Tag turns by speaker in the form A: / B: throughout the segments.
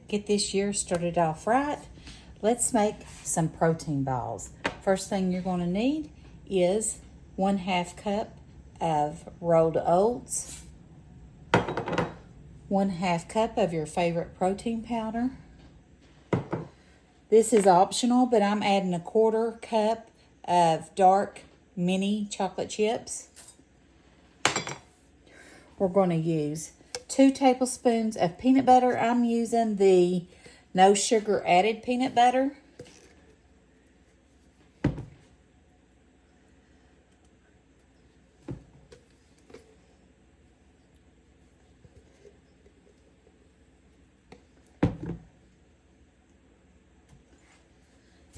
A: get this year started off right. Let's make some protein balls. First thing you're going to need is 1/2 cup of rolled oats, 1/2 cup of your favorite protein powder. This is optional, but I'm adding 1/4 cup of dark mini chocolate chips. We're going to use 2 tablespoons of peanut butter. I'm using the no sugar added peanut butter.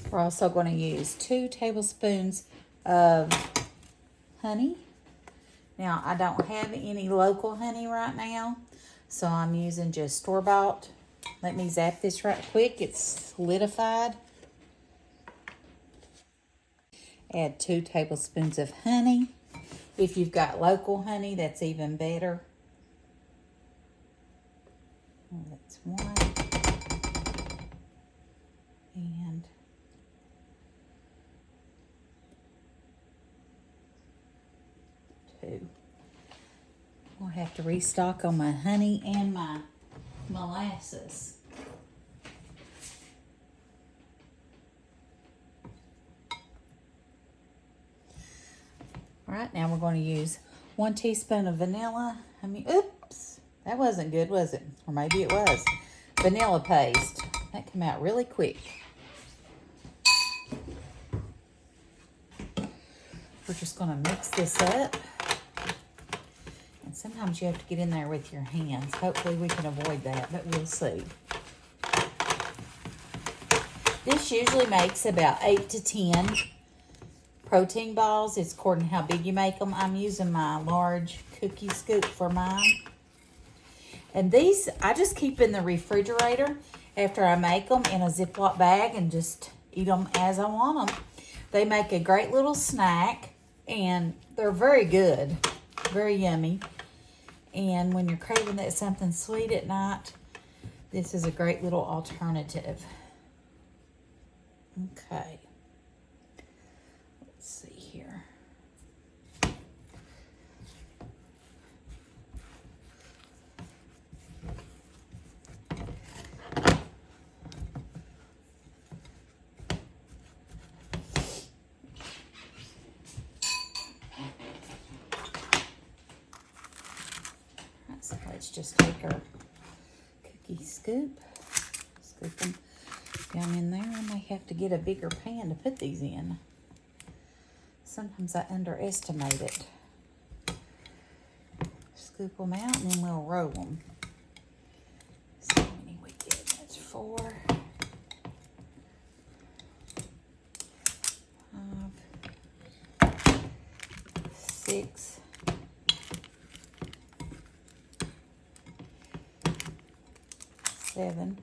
A: We're also going to use 2 tablespoons of honey. Now, I don't have any local honey right now, so I'm using just store-bought. Let me zap this right quick. It's solidified. Add 2 tablespoons of honey. If you've got local honey, that's even better. That's 1. And 2. I'll have to restock on my honey and my molasses. All right, now we're going to use 1 teaspoon of vanilla. Oops, that wasn't good, was it? Or maybe it was. Vanilla paste. That came out really quick. We're just going to mix this up. And sometimes you have to get in there with your hands. Hopefully we can avoid that, but we'll see. This usually makes about 8 to 10 protein balls. It's according to how big you make them. I'm using my large cookie scoop for mine. And these, I just keep in the refrigerator after I make them in a Ziploc bag and just eat them as I want them. They make a great little snack, and they're very good, very yummy. And when you're craving that something sweet at night, this is a great little alternative. Okay. Let's see here. So let's just take our cookie scoop, scoop them down in there. I may have to get a bigger pan to put these in. Sometimes I underestimate it. Scoop them out and then we'll roll them. So how many we get? That's 4, 5, 6, 7.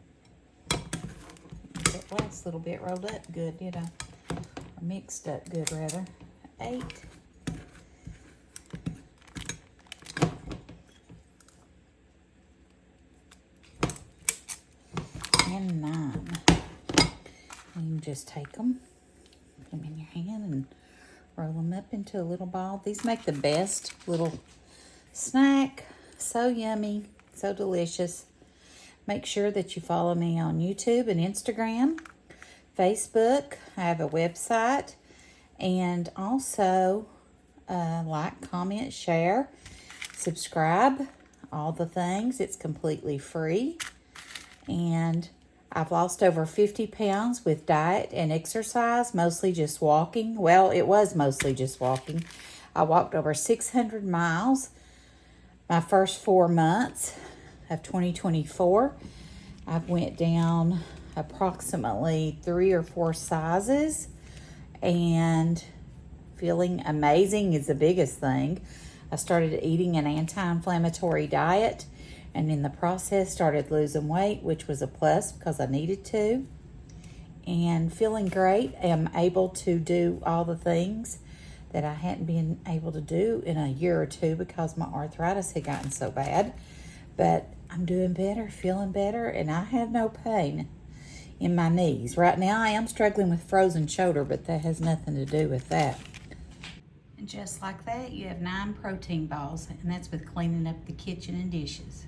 A: That last little bit rolled up good, did I? Or mixed up good, rather. 8. And 9. And you just take them, put them in your hand, and roll them up into a little ball. These make the best little snack. So yummy, so delicious. Make sure that you follow me on YouTube and Instagram, Facebook. I have a website. And also like, comment, share, subscribe, all the things. It's completely free. And I've lost over 50 pounds with diet and exercise, mostly just walking. Well, it was mostly just walking. I walked over 600 miles my first 4 months of 2024. I've went down approximately 3 or 4 sizes, and feeling amazing is the biggest thing. I started eating an anti-inflammatory diet, and in the process started losing weight, which was a plus because I needed to. And feeling great. I'm able to do all the things that I hadn't been able to do in a year or two because my arthritis had gotten so bad. But I'm doing better, feeling better, and I have no pain in my knees. Right now I am struggling with frozen shoulder, but that has nothing to do with that. And just like that, you have 9 protein balls, and that's with cleaning up the kitchen and dishes.